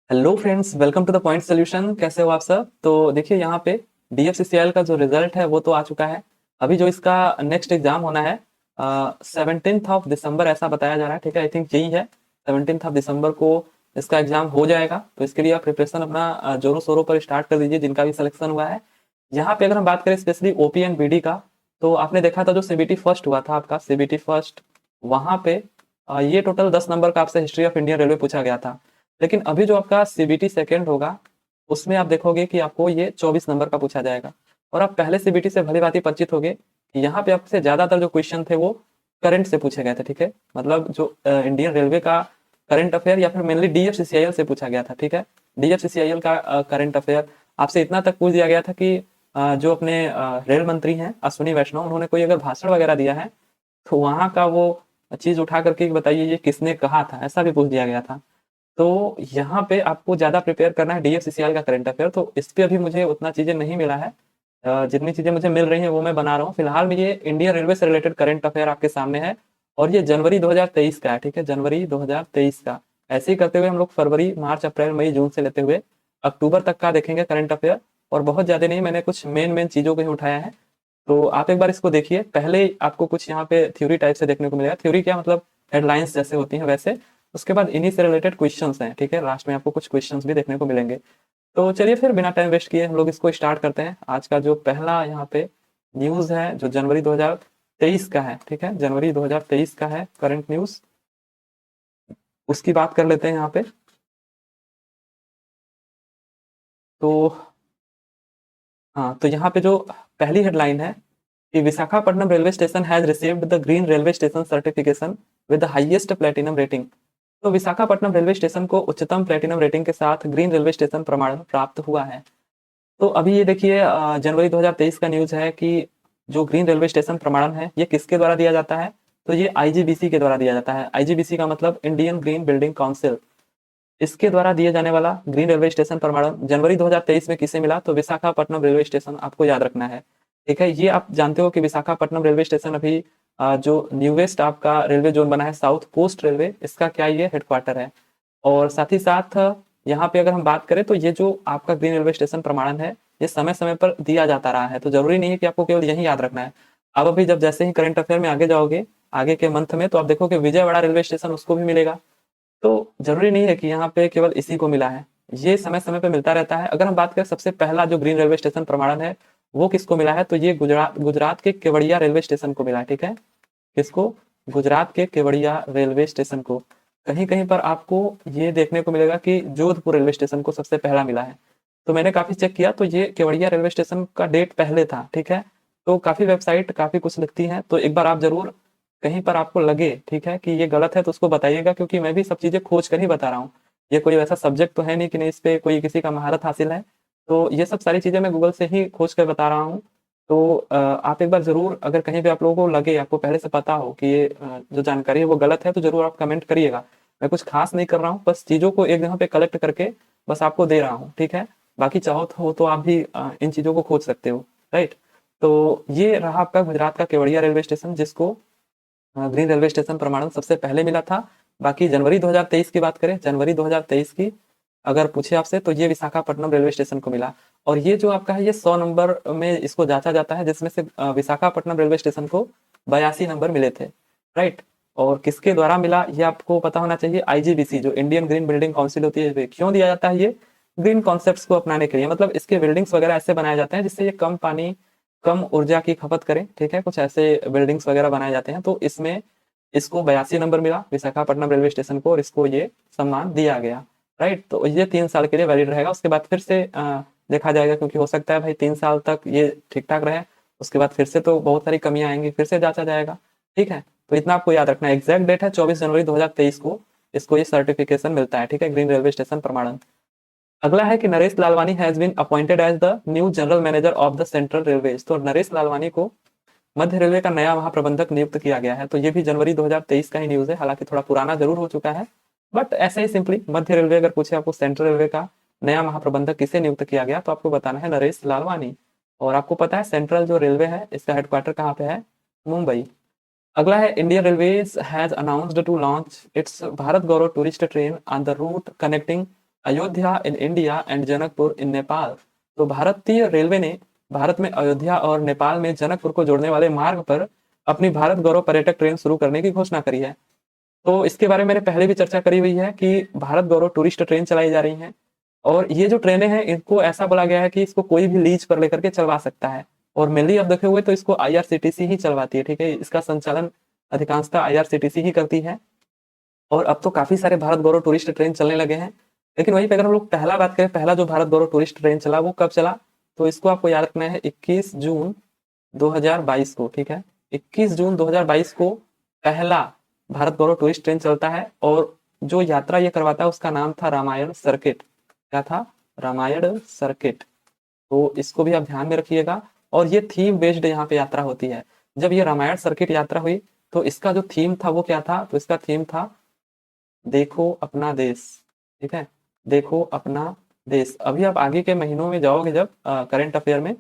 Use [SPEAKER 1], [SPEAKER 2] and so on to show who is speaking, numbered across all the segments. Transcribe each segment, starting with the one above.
[SPEAKER 1] Hello friends, welcome to the point solution. कैसे हो आप सब? तो देखिए यहाँ पे DFCCIL का जो रिजल्ट है वो तो आ चुका है। अभी जो इसका नेक्स्ट एग्जाम होना है 17th ऑफ दिसंबर ऐसा बताया जा रहा है। ठीक है, आई थिंक यही है, 17th ऑफ दिसंबर को इसका एग्जाम हो जाएगा। तो इसके लिए आप प्रिपरेशन अपना जोरों शोरों पर स्टार्ट कर दीजिए, जिनका भी सिलेक्शन हुआ है। यहाँ पे अगर हम बात करें स्पेशली OP एंड BD का, तो आपने देखा था जो CBT फर्स्ट हुआ था आपका, CBT फर्स्ट, वहाँ पे ये टोटल 10 नंबर का आपसे हिस्ट्री ऑफ इंडियन रेलवे पूछा गया था। लेकिन अभी जो आपका CBT सेकंड होगा, उसमें आप देखोगे कि आपको ये 24 नंबर का पूछा जाएगा। और आप पहले CBT से भली भांति परिचित होगे कि यहाँ पे आपसे ज्यादातर जो क्वेश्चन थे वो करंट से पूछे गए थे। ठीक है, मतलब जो इंडियन रेलवे का करंट अफेयर या फिर मेनली DFCCIL से पूछा गया था। ठीक है, DFCCIL का करंट अफेयर आपसे इतना तक पूछ दिया गया था कि जो अपने रेल मंत्री हैं अश्विनी वैष्णव, उन्होंने कोई अगर भाषण वगैरह दिया है तो वहां का वो चीज उठा करके बताइए ये किसने कहा था, ऐसा भी पूछ दिया गया था। तो यहाँ पे आपको ज्यादा प्रिपेयर करना है DFCCIL का करंट अफेयर। तो इस पे अभी मुझे उतना चीजें नहीं मिला है। जितनी चीजें मुझे मिल रही हैं वो मैं बना रहा हूँ। फिलहाल में ये इंडियन रेलवे से रिलेटेड करंट अफेयर आपके सामने है, और ये जनवरी 2023 का है। ठीक है, जनवरी 2023 का। ऐसे ही करते हुए हम लोग फरवरी, मार्च, अप्रैल, मई, जून से लेते हुए अक्टूबर तक का देखेंगे करंट अफेयर। और बहुत ज्यादा नहीं, मैंने कुछ मेन मेन चीजों को ही उठाया है। तो आप एक बार इसको देखिए। पहले आपको कुछ यहाँ पे थ्योरी टाइप से देखने को मिलेगा। थ्योरी क्या मतलब, हेडलाइंस जैसे होती हैं वैसे। उसके बाद इन्हीं से रिलेटेड क्वेश्चंस हैं। ठीक है, लास्ट में आपको कुछ क्वेश्चंस भी देखने को मिलेंगे। तो चलिए फिर बिना टाइम वेस्ट किए हम लोग इसको स्टार्ट करते हैं। आज का जो पहला यहाँ पे न्यूज है जो जनवरी 2023 का है, ठीक है, जनवरी 2023 का है करंट न्यूज, उसकी बात कर लेते हैं यहाँ पे। तो हाँ, तो यहाँ पे जो पहली हेडलाइन है कि Visakhapatnam railway station has received the green railway station certification with the highest platinum rating. तो विशाखापट्टनम रेलवे स्टेशन को उच्चतम प्लेटिनम रेटिंग के साथ ग्रीन रेलवे स्टेशन प्रमाण प्राप्त हुआ है। तो अभी ये देखिए जनवरी 2023 का न्यूज है कि जो ग्रीन रेलवे स्टेशन प्रमाणन है ये किसके द्वारा दिया जाता है? तो ये IGBC के द्वारा दिया जाता है। IGBC का मतलब इंडियन ग्रीन बिल्डिंग काउंसिल। इसके द्वारा दिए जाने वाला ग्रीन रेलवे स्टेशन प्रमाणन जनवरी 2023 में किसे मिला? तो विशाखापट्टनम रेलवे स्टेशन, आपको याद रखना है। ठीक है, ये आप जानते हो कि विशाखापट्टनम रेलवे स्टेशन अभी जो न्यूवेस्ट आपका रेलवे जोन बना है साउथ कोस्ट रेलवे, इसका क्या ये हेडक्वार्टर है। और साथ ही साथ यहाँ पे अगर हम बात करें तो ये जो आपका ग्रीन रेलवे स्टेशन प्रमाणन है ये समय समय पर दिया जाता रहा है। तो जरूरी नहीं है कि आपको केवल यही याद रखना है। अब अभी जब जैसे ही करंट अफेयर में आगे जाओगे आगे के मंथ में, तो आप देखो कि विजयवाड़ा रेलवे स्टेशन उसको भी मिलेगा। तो जरूरी नहीं है कि यहाँ पे केवल इसी को मिला है, ये समय समय पे मिलता रहता है। अगर हम बात करें सबसे पहला जो ग्रीन रेलवे स्टेशन प्रमाणन है वो किसको मिला है, तो ये गुजरात गुजरात के केवड़िया रेलवे स्टेशन को मिला है। ठीक है, किसको? गुजरात के केवड़िया रेलवे स्टेशन को। कहीं कहीं पर आपको ये देखने को मिलेगा कि जोधपुर रेलवे स्टेशन को सबसे पहला मिला है। तो मैंने काफी चेक किया तो ये केवड़िया रेलवे स्टेशन का डेट पहले था। ठीक है, तो काफी वेबसाइट काफी कुछ लिखती हैं, तो एक बार आप जरूर कहीं पर आपको लगे ठीक है कि ये गलत है तो उसको बताइएगा, क्योंकि मैं भी सब चीजें खोज कर ही बता रहा हूँ। ये कोई वैसा सब्जेक्ट तो है नहीं कि नहीं इस पे कोई किसी का महारत हासिल है। तो ये सब सारी चीजें मैं गूगल से ही खोज कर बता रहा हूँ। तो आप एक बार जरूर, अगर कहीं पे आप लोगों को लगे, आपको पहले से पता हो कि ये जो जानकारी है वो गलत है, तो जरूर आप कमेंट करिएगा। मैं कुछ खास नहीं कर रहा हूँ, बस चीजों को एक जगह पे कलेक्ट करके बस आपको दे रहा हूँ। ठीक है, बाकी चाहो तो आप भी इन चीजों को खोज सकते हो। राइट, तो ये रहा आपका गुजरात का केवड़िया रेलवे स्टेशन, जिसको ग्रीन रेलवे स्टेशन प्रमाणन सबसे पहले मिला था। बाकी जनवरी 2023 की बात करें, जनवरी 2023 की अगर पूछे आपसे, तो ये विशाखापट्टनम रेलवे स्टेशन को मिला। और ये जो आपका है ये 100 नंबर में इसको जांचा जाता है, जिसमें से विशाखापट्टनम रेलवे स्टेशन को 82 नंबर मिले थे। राइट, और किसके द्वारा मिला ये आपको पता होना चाहिए। IGBC जो इंडियन ग्रीन बिल्डिंग काउंसिल होती है, क्यों दिया जाता है ये? ग्रीन कॉन्सेप्ट्स को अपनाने के लिए, मतलब इसके बिल्डिंग्स वगैरह ऐसे बनाए जाते हैं जिससे ये कम पानी कम ऊर्जा की खपत करें। ठीक है, कुछ ऐसे बिल्डिंग्स वगैरह बनाए जाते हैं। तो इसमें इसको 82 नंबर मिला विशाखापट्टनम रेलवे स्टेशन को, और इसको ये सम्मान दिया गया। राइट, तो ये 3 साल के लिए वैलिड रहेगा। उसके बाद फिर से देखा जाएगा, क्योंकि हो सकता है भाई 3 साल तक ये ठीक ठाक रहे, उसके बाद फिर से तो बहुत सारी कमियां आएंगी, फिर से जांचा जाएगा। ठीक है, तो इतना आपको याद रखना है। एग्जैक्ट डेट है 24 जनवरी 2023 को इसको ये सर्टिफिकेशन मिलता है। ठीक है, ग्रीन रेलवे स्टेशन प्रमाणन। अगला है कि Naresh Lalwani has been appointed as the new general manager of the central railways. तो नरेश लालवानी को मध्य रेलवे का नया महाप्रबंधक नियुक्त किया गया है। तो ये भी जनवरी 2023 का ही न्यूज है, हालांकि थोड़ा पुराना जरूर हो चुका है, बट ऐसे ही सिंपली मध्य रेलवे अगर पूछे आपको सेंट्रल रेलवे का नया महाप्रबंधक किसे नियुक्त किया गया, तो आपको बताना है नरेश लालवानी। और आपको पता है सेंट्रल जो रेलवे है इसका हेडक्वार्टर कहाँ पे है? मुंबई। अगला है Indian railways has announced to launch its Bharat Gaurav tourist train on the route connecting Ayodhya in India and Janakpur in Nepal. तो भारतीय रेलवे ने भारत में अयोध्या और नेपाल में जनकपुर को जोड़ने वाले मार्ग पर अपनी भारत गौरव पर्यटक ट्रेन शुरू करने की घोषणा करी है। तो इसके बारे में मैंने पहले भी चर्चा करी हुई है कि भारत गौरव टूरिस्ट ट्रेन चलाई जा रही हैं, और ये जो ट्रेनें हैं इनको ऐसा बोला गया है कि इसको कोई भी लीज पर लेकर के चलवा सकता है, और मेनली अब देखे हुए तो इसको आईआरसीटीसी ही चलवाती है, ठीक है। इसका संचालन अधिकांशतः आईआरसीटीसी ही करती है, और अब तो काफी सारे भारत गौरव टूरिस्ट ट्रेन चलने लगे हैं। लेकिन वहीं पे अगर हम लोग पहला बात करें, पहला जो भारत गौरव टूरिस्ट ट्रेन चला वो कब चला, तो इसको आपको याद रखना है 21 जून 2022 को, ठीक है। 21 जून 2022 को पहला भारत गौरव टूरिस्ट ट्रेन चलता है, और जो यात्रा ये करवाता है उसका नाम था रामायण सर्किट। क्या था? रामायण सर्किट। तो इसको भी आप ध्यान में रखिएगा, और ये थीम बेस्ड यहाँ पे यात्रा होती है। जब ये रामायण सर्किट यात्रा हुई तो इसका जो थीम था वो क्या था, तो इसका थीम था देखो अपना देश, ठीक है, देखो अपना देश। अभी आप आगे के महीनों में जाओगे जब करंट अफेयर में,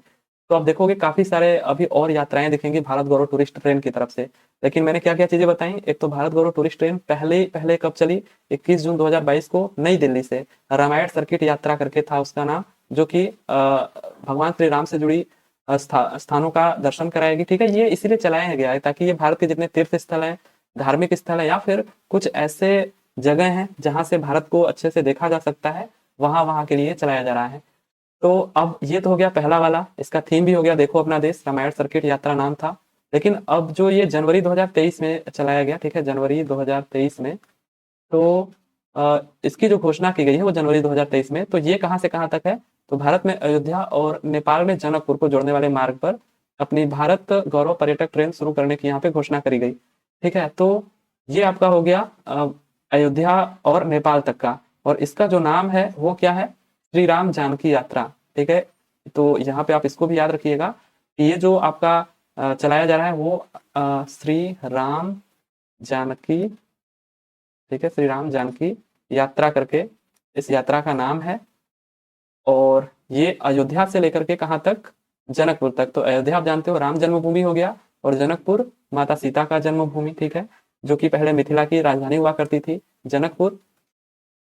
[SPEAKER 1] तो आप देखोगे काफी सारे अभी और यात्राएं दिखेंगी भारत गौरव टूरिस्ट ट्रेन की तरफ से। लेकिन मैंने क्या क्या चीजें बताई, एक तो भारत गौरव टूरिस्ट ट्रेन पहले पहले कब चली, 21 जून 2022 को नई दिल्ली से रामायण सर्किट यात्रा करके था उसका नाम, जो कि भगवान श्री राम से जुड़ी स्थानों का दर्शन कराएगी, ठीक है। ये इसीलिए चलाया गया है ताकि ये भारत के जितने तीर्थ स्थल हैं, धार्मिक स्थल है, या फिर कुछ ऐसे जगह हैं जहां से भारत को अच्छे से देखा जा सकता है, वहां वहां के लिए चलाया जा रहा है। तो अब ये तो हो गया पहला वाला, इसका थीम भी हो गया देखो अपना देश, रामायण सर्किट यात्रा नाम था। लेकिन अब जो ये जनवरी 2023 में चलाया गया, ठीक है, जनवरी 2023 में, तो इसकी जो घोषणा की गई है वो जनवरी 2023 में। तो ये कहां से कहां तक है, तो भारत में अयोध्या और नेपाल में जनकपुर को जोड़ने वाले मार्ग पर अपनी भारत गौरव पर्यटक ट्रेन शुरू करने की यहाँ पे घोषणा करी गई, ठीक है। तो ये आपका हो गया अयोध्या और नेपाल तक का, और इसका जो नाम है वो क्या है, श्री राम जानकी यात्रा, ठीक है। तो यहाँ पे आप इसको भी याद रखिएगा कि ये जो आपका चलाया जा रहा है वो श्री राम जानकी, ठीक है, श्री राम जानकी यात्रा करके इस यात्रा का नाम है। और ये अयोध्या से लेकर के कहाँ तक, जनकपुर तक। तो अयोध्या आप जानते हो राम जन्मभूमि हो गया, और जनकपुर माता सीता का जन्मभूमि, ठीक है, जो कि पहले मिथिला की राजधानी हुआ करती थी, जनकपुर।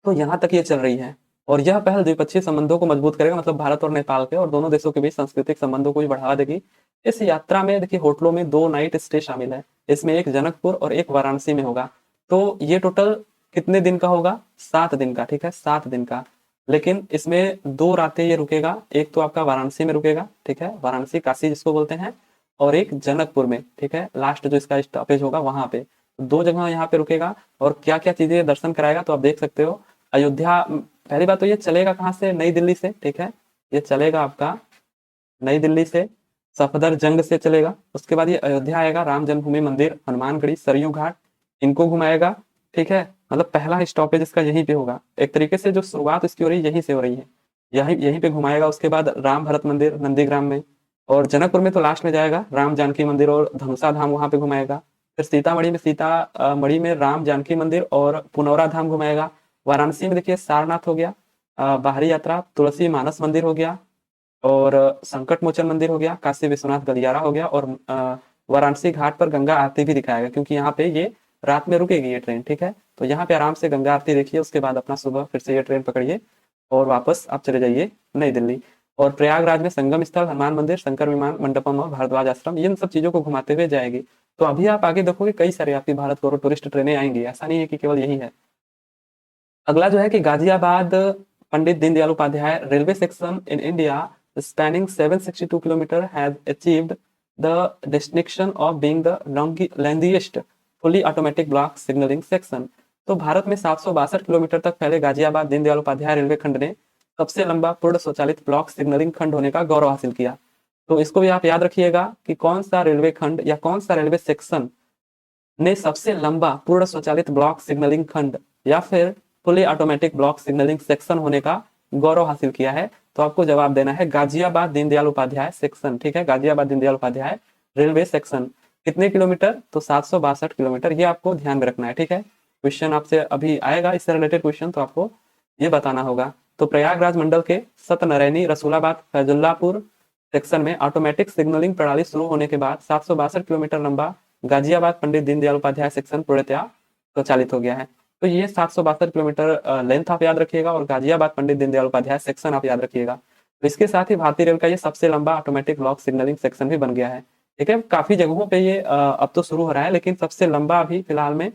[SPEAKER 1] तो यहाँ तक ये चल रही है, और यह पहल द्विपक्षीय संबंधों को मजबूत करेगा, मतलब भारत और नेपाल के, और दोनों देशों के बीच सांस्कृतिक संबंधों को भी बढ़ावा देगी। इस यात्रा में देखिए होटलों में 2 नाइट स्टे शामिल है, इसमें एक जनकपुर और एक वाराणसी में होगा। तो ये टोटल कितने दिन का होगा, 7 दिन का, ठीक है, 7 दिन का। लेकिन इसमें 2 रातें ये रुकेगा, एक तो आपका वाराणसी में रुकेगा, ठीक है, वाराणसी काशी जिसको बोलते हैं, और एक जनकपुर में, ठीक है, लास्ट जो इसका स्टॉपेज होगा वहां पे। 2 जगह यहाँ पे रुकेगा, और क्या क्या चीजें दर्शन कराएगा तो आप देख सकते हो। अयोध्या, पहली बात तो ये चलेगा कहाँ से, नई दिल्ली से, ठीक है, ये चलेगा आपका नई दिल्ली से, सफदरजंग से चलेगा। उसके बाद ये अयोध्या आएगा, राम जन्मभूमि मंदिर, हनुमानगढ़ी, सरयू घाट, इनको घुमाएगा, ठीक है। मतलब पहला स्टॉपेज इसका यहीं पे होगा, एक तरीके से जो शुरुआत इसकी हो रही है यहीं से हो रही है, यहीं यहीं पे घुमाएगा। उसके बाद राम भरत मंदिर नंदीग्राम में, और जनकपुर में तो लास्ट में जाएगा, राम जानकी मंदिर और धनुषा धाम वहां पे घुमाएगा। फिर सीतामढ़ी में सीतामढ़ी में राम जानकी मंदिर और पुनौरा धाम घुमाएगा। वाराणसी में देखिए सारनाथ हो गया, बाहरी यात्रा, तुलसी मानस मंदिर हो गया, और संकट मोचन मंदिर हो गया, काशी विश्वनाथ गलियारा हो गया, और वाराणसी घाट पर गंगा आरती भी दिखाएगा, क्योंकि यहाँ पे ये रात में रुकेगी ये ट्रेन, ठीक है। तो यहाँ पे आराम से गंगा आरती देखिए, उसके बाद अपना सुबह फिर से ये ट्रेन पकड़िए और वापस आप चले जाइए नई दिल्ली। और प्रयागराज में संगम स्थल, हनुमान मंदिर, शंकर विमान मंडपम और भारद्वाज आश्रम, इन सब चीजों को घुमाते हुए जाएगी। तो अभी आप आगे देखोगे कई सारे आपकी भारत गौरव टूरिस्ट ट्रेनें आएंगी, ऐसा नहीं है कि केवल यही है। अगला जो है कि Ghaziabad Pandit Deendayal Upadhyaya railway section in India spanning 762 kilometer has achieved the distinction of being the lengthiest fully automatic block signaling section। तो भारत में 762 किलोमीटर तक फैले गाजियाबाद दीनदयाल उपाध्याय रेलवे खंड ने सबसे लंबा पूर्ण स्वचालित ब्लॉक सिग्नलिंग खंड होने का गौरव हासिल किया। तो इसको भी आप याद रखिएगा कि कौन सा रेलवे खंड या कौन सा रेलवे सेक्शन ने सबसे लंबा पूर्ण स्वचालित ब्लॉक सिग्नलिंग खंड या फिर fully automatic block signalling section होने का गौरव हासिल किया है। तो आपको जवाब देना है गाजियाबाद दीनदयाल उपाध्याय सेक्शन, ठीक है, गाजियाबाद दीनदयाल उपाध्याय रेलवे सेक्शन। कितने किलोमीटर, तो 762 किलोमीटर, ये आपको ध्यान में रखना है, ठीक है। क्वेश्चन आपसे अभी आएगा इससे रिलेटेड क्वेश्चन, तो आपको ये बताना होगा। तो प्रयागराज मंडल के सतनरैनी, रसूलाबाद, फैजुल्लापुर सेक्शन में ऑटोमेटिक सिग्नलिंग प्रणाली शुरू होने के बाद 762 किलोमीटर लंबा गाजियाबाद पंडित दीनदयाल उपाध्याय सेक्शन पूर्णतया स्वचालित हो गया है। तो ये 762 किलोमीटर लेंथ आप याद रखिएगा, और गाजियाबाद पंडित दीनदयाल उपाध्याय सेक्शन आप याद रखिएगा। तो इसके साथ ही भारतीय रेल का ये सबसे लंबा ऑटोमेटिक ब्लॉक सिग्नलिंग सेक्शन भी बन गया है। ठीक है, काफी जगहों पे ये अब तो शुरू हो रहा है, लेकिन सबसे लंबा अभी फिलहाल में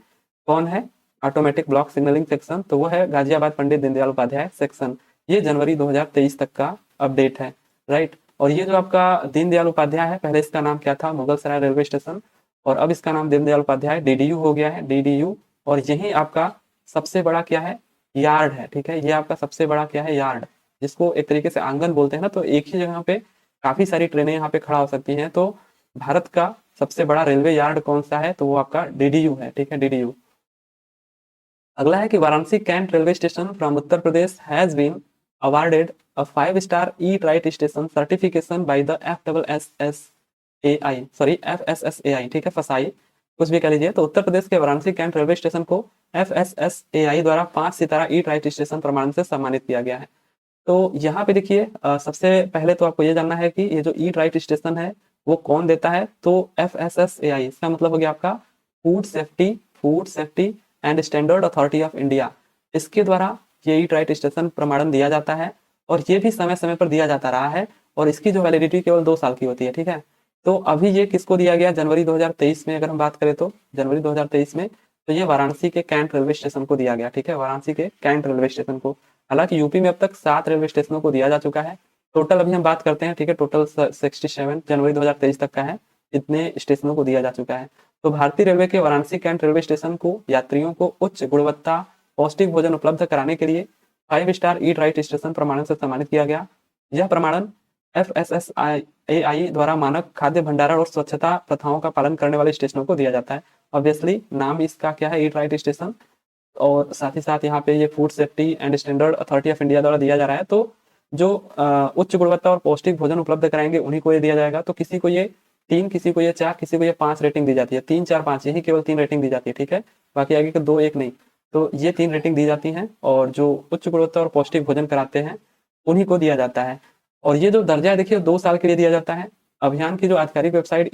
[SPEAKER 1] कौन है ऑटोमेटिक ब्लॉक सिग्नलिंग सेक्शन, तो वो है गाजियाबाद पंडित दीनदयाल उपाध्याय सेक्शन। ये जनवरी 2023 तक का अपडेट है, राइट। और ये जो आपका दीनदयाल उपाध्याय है, पहले इसका नाम क्या था, मुगल सराय रेलवे स्टेशन, और अब इसका नाम दीनदयाल उपाध्याय डीडीयू हो गया है, डीडीयू। और यही आपका सबसे बड़ा क्या है, यार्ड है। ठीक है, ये आपका सबसे बड़ा क्या है, यार्ड, जिसको एक तरीके से आंगन बोलते हैं ना। तो एक ही जगह पे काफी सारी ट्रेनें यहाँ पे खड़ा हो सकती हैं। तो भारत का सबसे बड़ा रेलवे यार्ड कौन सा है, तो वो आपका डीडीयू है। ठीक है, डीडीयू। अगला है कि Varanasi cantt railway station from Uttar Pradesh has been awarded a five star eat right station certification by the FSSAI, ठीक है, फसाई, कुछ भी कह लीजिए। तो उत्तर प्रदेश के वाराणसी कैंट रेलवे स्टेशन को FSSAI द्वारा 5 सितारा ईट राइट स्टेशन प्रमाण से सम्मानित किया गया है। तो यहाँ पे देखिए, सबसे पहले तो आपको ये जानना है कि ये जो ईट राइट स्टेशन है वो कौन देता है। तो FSSAI, इसका मतलब हो गया आपका food safety and standard authority of India. इसके द्वारा ये ईट राइट स्टेशन प्रमाणन दिया जाता है, और ये भी समय समय पर दिया जाता रहा है, और इसकी जो वैलिडिटी केवल 2 साल की होती है। ठीक है, तो अभी ये किसको दिया गया, जनवरी 2023 में अगर हम बात करें तो जनवरी 2023 में, तो ये वाराणसी के कैंट रेलवे स्टेशन को दिया गया। ठीक है, वाराणसी के कैंट रेलवे स्टेशन को। हालांकि यूपी में अब तक 7 रेलवे स्टेशनों को दिया जा चुका है। टोटल अभी हम बात करते हैं, ठीक है, टोटल 67 जनवरी 2023 तक का है, इतने स्टेशनों को दिया जा चुका है। तो भारतीय रेलवे के वाराणसी कैंट रेलवे स्टेशन को यात्रियों को उच्च गुणवत्ता पौष्टिक भोजन उपलब्ध कराने के लिए 5-स्टार ईट राइट स्टेशन प्रमाणन से सम्मानित किया गया। यह प्रमाणन FSSAI द्वारा मानक खाद्य भंडारण और स्वच्छता प्रथाओं का पालन करने वाले स्टेशनों को दिया जाता है। ऑब्वियसली नाम इसका क्या है, ईट राइट स्टेशन, और साथ ही साथ यहाँ पे ये food safety and standard authority of India द्वारा दिया जा रहा है। तो जो उच्च गुणवत्ता और पौष्टिक भोजन उपलब्ध कराएंगे उन्हीं को ये दिया जाएगा। तो किसी को ये 3, किसी को ये 4, किसी को ये 5 रेटिंग दी जाती है। 3, 4, 5, यही केवल 3 रेटिंग दी जाती है। ठीक है, बाकी आगे के 2, 1 नहीं। तो ये 3 रेटिंग दी जाती हैं, और जो उच्च गुणवत्ता और पौष्टिक भोजन कराते हैं उन्हीं को दिया जाता है। और ये जो दर्जा है देखिए 2 साल के लिए दिया जाता है। अभियान की जो आधिकारिक वेबसाइट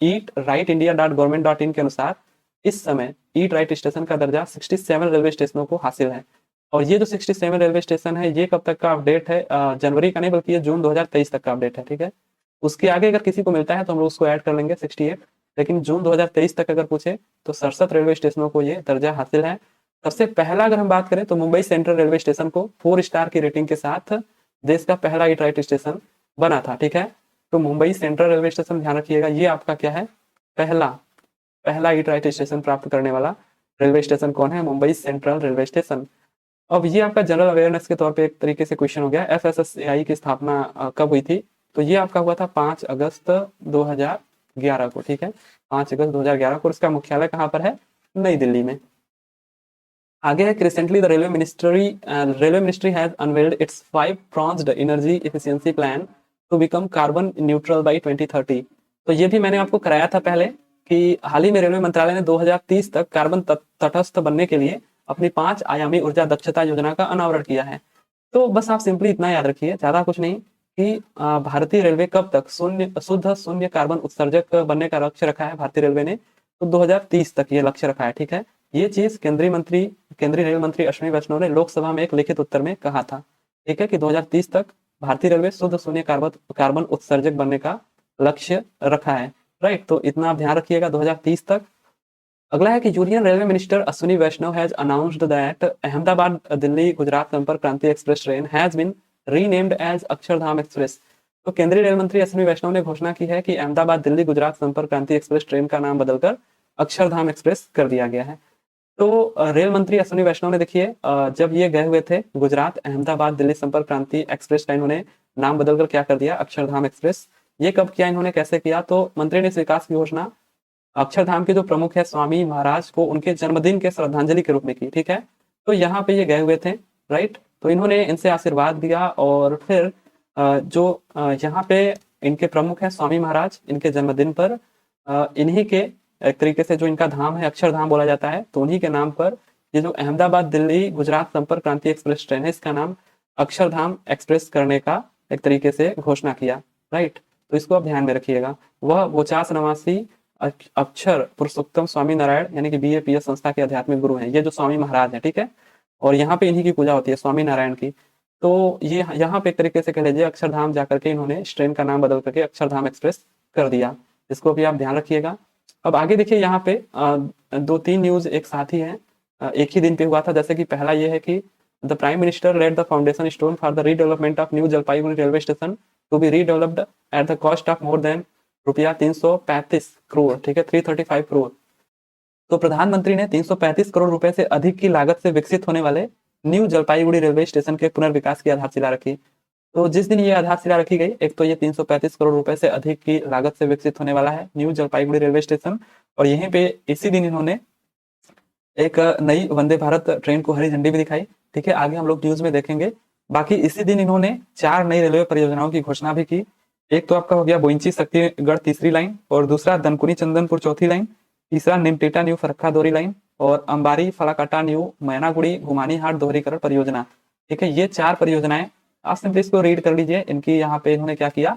[SPEAKER 1] eatrightindia.government.in के अनुसार इस समय ईट राइट स्टेशन का दर्जा 67 रेलवे स्टेशनों को हासिल है। और ये जो 67 रेलवे स्टेशन है, ये कब तक का अपडेट है, जनवरी का नहीं बल्कि ये जून 2023 तक का अपडेट है। ठीक है, उसके आगे अगर किसी को मिलता है तो हम लोग उसको ऐड कर लेंगे 68, लेकिन जून 2023 तक अगर पूछे तो 67 रेलवे स्टेशनों को ये दर्जा हासिल है। सबसे पहला अगर हम बात करें तो मुंबई सेंट्रल रेलवे स्टेशन को 4 स्टार की रेटिंग के साथ देश का पहला ईट राइट स्टेशन बना था। ठीक है, तो मुंबई सेंट्रल रेलवे स्टेशन ध्यान रखिएगा, ये आपका क्या है, पहला ईट राइट स्टेशन प्राप्त करने वाला रेलवे स्टेशन कौन है, मुंबई सेंट्रल रेलवे स्टेशन। अब ये आपका जनरल अवेयरनेस के तौर पे एक तरीके से क्वेश्चन हो गया। FSSAI की स्थापना कब हुई थी, तो ये आपका हुआ था 5 अगस्त 2011 को। ठीक है, 5 अगस्त 2011 को। इसका मुख्यालय कहाँ पर है, नई दिल्ली में। आगे है, recently the railway ministry has unveiled its 5-pronged energy efficiency plan to become carbon neutral by 2030। तो ये भी मैंने आपको कराया था पहले कि हाल ही में रेलवे मंत्रालय ने 2030 तक कार्बन तटस्थ बनने के लिए अपनी 5 आयामी ऊर्जा दक्षता योजना का अनावरण किया है। तो बस आप सिंपली इतना याद रखिए, ज्यादा कुछ नहीं, कि भारतीय रेलवे कब तक शुद्ध शून्य कार्बन उत्सर्जक बनने का लक्ष्य रखा है भारतीय रेलवे ने, तो 2030 तक ये लक्ष्य रखा है। ठीक है, ये चीज केंद्रीय रेल मंत्री अश्विनी वैष्णव ने लोकसभा में एक लिखित उत्तर में कहा था। ठीक है, कि 2030 तक भारतीय रेलवे शुद्ध शून्य कार्बन उत्सर्जक बनने का लक्ष्य रखा है, राइट। तो इतना आप ध्यान रखिएगा 2030 तक। अगला है कि union railway minister Ashwini Vaishnaw has announced that Ahmedabad Delhi Gujarat Sampark Kranti express train has been renamed as Akshardham express. तो केंद्रीय रेल मंत्री अश्विनी वैष्णव ने घोषणा की है कि अहमदाबाद दिल्ली गुजरात संपर्क क्रांति एक्सप्रेस ट्रेन का नाम बदलकर अक्षरधाम एक्सप्रेस कर दिया गया है। तो रेल मंत्री अश्विनी वैष्णव ने देखिए, जब ये गए हुए थे गुजरात अहमदाबाद दिल्ली संपर्क क्रांति एक्सप्रेस का इन्होंने नाम बदलकर क्या कर दिया, अक्षरधाम एक्सप्रेस। ये कब किया इन्होंने, कैसे किया, तो मंत्री ने इस विकास की घोषणा अक्षरधाम के जो प्रमुख है स्वामी महाराज को उनके जन्मदिन के श्रद्धांजलि के रूप में की। ठीक है, तो यहाँ पे ये गए हुए थे, राइट। तो इन्होंने इनसे आशीर्वाद दिया, और फिर जो यहाँ पे इनके प्रमुख है स्वामी महाराज, इनके जन्मदिन पर इन्हीं के एक तरीके से जो इनका धाम है अक्षरधाम बोला जाता है, तो उन्हीं के नाम पर ये जो अहमदाबाद दिल्ली गुजरात संपर्क क्रांति एक्सप्रेस ट्रेन है, इसका नाम अक्षरधाम एक्सप्रेस करने का एक तरीके से घोषणा किया, राइट। तो इसको आप ध्यान में रखिएगा। वह 50 नवासी अक्षर पुरुषोत्तम स्वामी नारायण यानी कि BAPS संस्था के आध्यात्मिक गुरु हैं, ये जो स्वामी महाराज हैं, ठीक है। और यहाँ पे इन्हीं की पूजा होती है, स्वामी नारायण की। तो ये यहाँ पे एक तरीके से कह लीजिए अक्षरधाम जाकर के इन्होंने इस ट्रेन का नाम बदल करके अक्षरधाम एक्सप्रेस कर दिया। इसको भी आप ध्यान रखिएगा। अब आगे देखिए यहाँ पे 2-3 न्यूज एक साथ ही है, एक ही दिन पे हुआ था। जैसे कि पहला ये है कि the prime minister laid the foundation stone for the redevelopment of new Jalpaiguri railway station to be redeveloped at the cost of more than रुपया 335 करोड़, ठीक है, 335 करोड़। तो प्रधानमंत्री ने 335 करोड़ रुपए से अधिक की लागत से विकसित होने वाले न्यू जलपाईगुड़ी रेलवे स्टेशन के पुनर्विकास की आधारशिला रखी। तो जिस दिन ये आधारशिला रखी गई, एक तो ये 335 करोड़ रुपए से अधिक की लागत से विकसित होने वाला है न्यू जलपाईगुड़ी रेलवे स्टेशन, और यहीं पे इसी दिन इन्होंने एक नई वंदे भारत ट्रेन को हरी झंडी भी दिखाई, ठीक है। आगे हम लोग न्यूज में देखेंगे। बाकी इसी दिन इन्होंने 4 नई रेलवे परियोजनाओं की घोषणा भी की। एक तो आपका हो गया बोइंची शक्तिगढ़ तीसरी लाइन, और दूसरा दनकुनी चंदनपुर चौथी लाइन, तीसरा निमटिटा न्यू फरक्का दोहरी लाइन, और अंबारी फलाकाटा न्यू मैनागुड़ी घुमानी हाट दोहरीकरण परियोजना, ठीक है। ये 4 परियोजनाएं, आप सिंपली इसको रीड कर लीजिए। इनकी यहाँ पे इन्होंने क्या किया,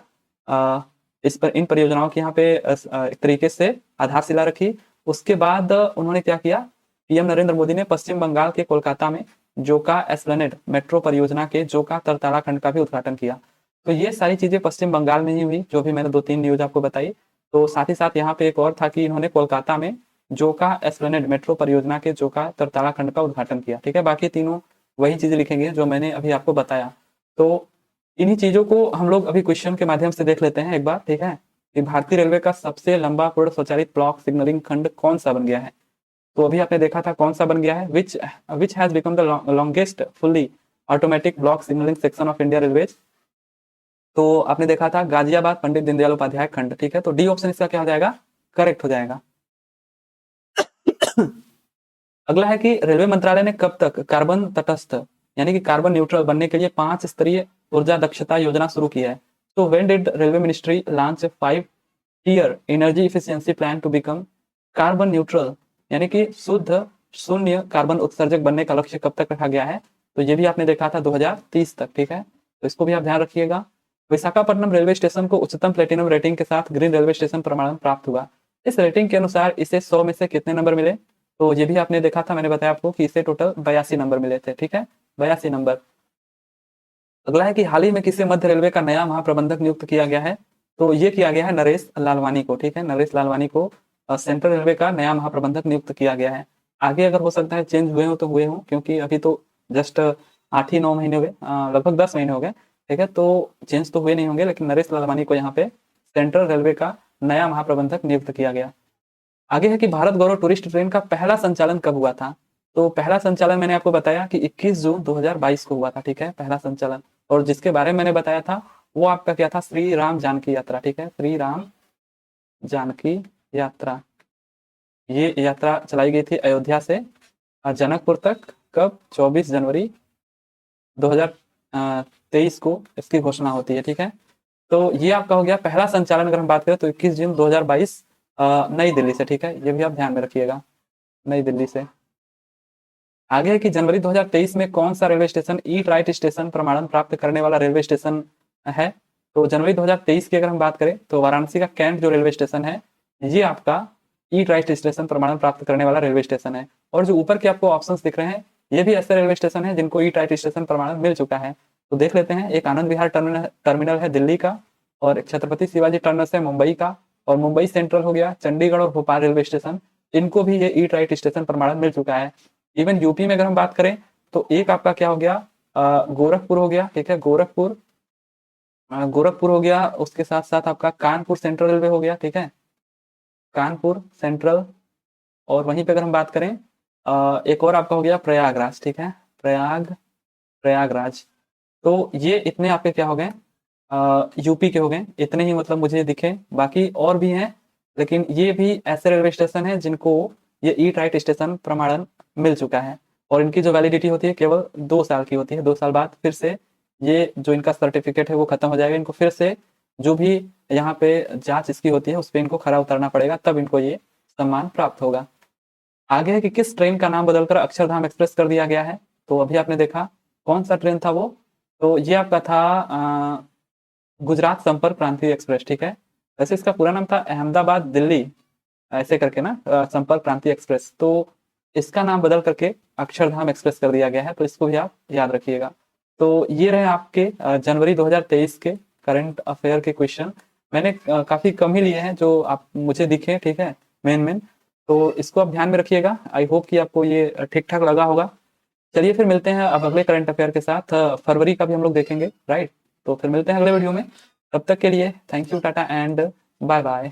[SPEAKER 1] इन परियोजनाओं की यहाँ पे एक तरीके से आधारशिला रखी। उसके बाद उन्होंने क्या किया, पीएम नरेंद्र मोदी ने पश्चिम बंगाल के कोलकाता में जोका एस्प्लेनेड मेट्रो परियोजना के जोका तरताड़ा खंड का भी उद्घाटन किया। तो ये सारी चीजें पश्चिम बंगाल में ही हुई, जो भी मैंने 2-3 न्यूज आपको बताई। तो साथ ही साथ यहाँ पे एक और था कि इन्होंने कोलकाता में जोका एस्प्लेनेड मेट्रो परियोजना के जोका तरताड़ा खंड का उद्घाटन किया, ठीक है। बाकी तीनों वही चीजें लिखेंगे जो मैंने अभी आपको बताया। तो इन्हीं चीजों को हम लोग अभी क्वेश्चन के माध्यम से देख लेते हैं एक बार, ठीक है, कि भारतीय रेलवे का सबसे लंबा पूर्ण स्वचालित ब्लॉक सिग्नलिंग खंड कौन सा बन गया है। तो अभी आपने देखा था कौन सा बन गया है, which has become the longest fully automatic block signalling section of India railways. तो आपने देखा था गाजियाबाद पंडित दीनदयाल उपाध्याय खंड, ठीक है। तो डी ऑप्शन इसका क्या हो जाएगा, करेक्ट हो जाएगा। अगला है कि रेलवे मंत्रालय ने कब तक कार्बन तटस्थ यानी कि कार्बन न्यूट्रल बनने के लिए 5 स्तरीय ऊर्जा दक्षता योजना शुरू की है। तो when did railway ministry launch 5-year energy efficiency plan to become carbon neutral, यानी कि शुद्ध शून्य कार्बन उत्सर्जक बनने का लक्ष्य कब तक रखा गया है। तो ये भी आपने देखा था 2030 तक, ठीक है। तो इसको भी आप ध्यान रखिएगा। विशाखापट्टनम रेलवे स्टेशन को उच्चतम प्लेटिनम रेटिंग के साथ ग्रीन रेलवे स्टेशन प्रमाणन प्राप्त हुआ। इस रेटिंग के अनुसार इसे 100 में से कितने नंबर मिले। तो ये भी आपने देखा था, मैंने बताया आपको कि इसे टोटल 82 नंबर मिले थे, ठीक है, 82 नंबर। अगला है कि हाल ही में किसे मध्य रेलवे का नया महाप्रबंधक नियुक्त किया गया है। तो ये किया गया है नरेश लालवानी को, ठीक है, नरेश लालवानी को सेंट्रल रेलवे का नया महाप्रबंधक नियुक्त किया गया है। आगे अगर हो सकता है चेंज हुए हो तो हुए हो, क्योंकि अभी तो जस्ट 8 ही 9 महीने हुए, लगभग 10 महीने हो गए, ठीक है। तो चेंज तो हुए नहीं होंगे, लेकिन नरेश लालवानी को यहाँ पे सेंट्रल रेलवे का नया महाप्रबंधक नियुक्त किया गया। आगे है कि भारत गौरव टूरिस्ट ट्रेन का पहला संचालन कब हुआ था। तो पहला संचालन मैंने आपको बताया कि 21 जून 2022 को हुआ था, ठीक है, पहला संचालन। और जिसके बारे में मैंने बताया था वो आपका क्या था, श्री राम जानकी यात्रा, ठीक है, श्री राम जानकी यात्रा। ये यात्रा चलाई गई थी अयोध्या से जनकपुर तक, कब, 24 जनवरी 2023 को इसकी घोषणा होती है, ठीक है। तो ये आपका हो गया पहला संचालन। अगर हम बात करें तो 21 जून 2022 नई दिल्ली से, ठीक है, ये भी आप ध्यान में रखिएगा, नई दिल्ली से। आगे है कि जनवरी 2023 में कौन सा रेलवे स्टेशन ईट राइट स्टेशन प्रमाणन प्राप्त करने वाला रेलवे स्टेशन है। तो जनवरी 2023 की अगर हम बात करें तो वाराणसी का कैंट जो रेलवे स्टेशन है, ये आपका ईट राइट स्टेशन प्रमाणन प्राप्त करने वाला रेलवे स्टेशन है। और जो ऊपर के आपको ऑप्शंस दिख रहे हैं, ये भी ऐसे रेलवे स्टेशन है जिनको ईट राइट स्टेशन प्रमाणन मिल चुका है। तो देख लेते हैं, एक आनंद विहार टर्मिनल है दिल्ली का, और एक छत्रपति शिवाजी टर्मिनस है मुंबई का, और मुंबई सेंट्रल हो गया, चंडीगढ़ और भोपाल रेलवे स्टेशन, इनको भी ये ईट राइट स्टेशन प्रमाणन मिल चुका है। इवन यूपी में अगर हम बात करें तो एक आपका क्या हो गया, गोरखपुर हो गया, ठीक है, गोरखपुर हो गया। उसके साथ साथ आपका कानपुर सेंट्रल रेलवे हो गया, ठीक है, कानपुर सेंट्रल। और वहीं पे अगर हम बात करें एक और आपका हो गया प्रयागराज, ठीक है, प्रयागराज। तो ये इतने आपके क्या हो गए, यूपी के हो गए, इतने ही मतलब मुझे दिखे। बाकी और भी हैं, लेकिन ये भी ऐसे रेलवे स्टेशन है जिनको ये ईट राइट स्टेशन प्रमाणन मिल चुका है। और इनकी जो वैलिडिटी होती है केवल 2 साल की होती है। 2 साल बाद फिर से ये जो इनका सर्टिफिकेट है वो खत्म हो जाएगा। इनको फिर से जो भी यहाँ पे जांच इसकी होती है उस पर इनको खरा उतरना पड़ेगा, तब इनको ये सम्मान प्राप्त होगा। आगे है कि किस ट्रेन का नाम बदलकर अक्षरधाम एक्सप्रेस कर दिया गया है। तो अभी आपने देखा कौन सा ट्रेन था वो, तो ये आपका था गुजरात संपर्क क्रांति एक्सप्रेस, ठीक है। वैसे इसका पूरा नाम था अहमदाबाद दिल्ली ऐसे करके ना संपर्क क्रांति एक्सप्रेस, तो इसका नाम बदल करके अक्षरधाम एक्सप्रेस कर दिया गया है, तो इसको भी आप याद रखिएगा। तो ये रहे आपके जनवरी 2023 के करंट अफेयर के क्वेश्चन। मैंने काफी कम ही लिए हैं जो आप मुझे दिखे, ठीक है, मेन, तो इसको आप ध्यान में रखिएगा। आई होप कि आपको ये ठीक ठाक लगा होगा। चलिए फिर मिलते हैं अब अगले करंट अफेयर के साथ, फरवरी का भी हम लोग देखेंगे, राइट। तो फिर मिलते हैं अगले वीडियो में, तब तक के लिए thank you, tata and bye bye.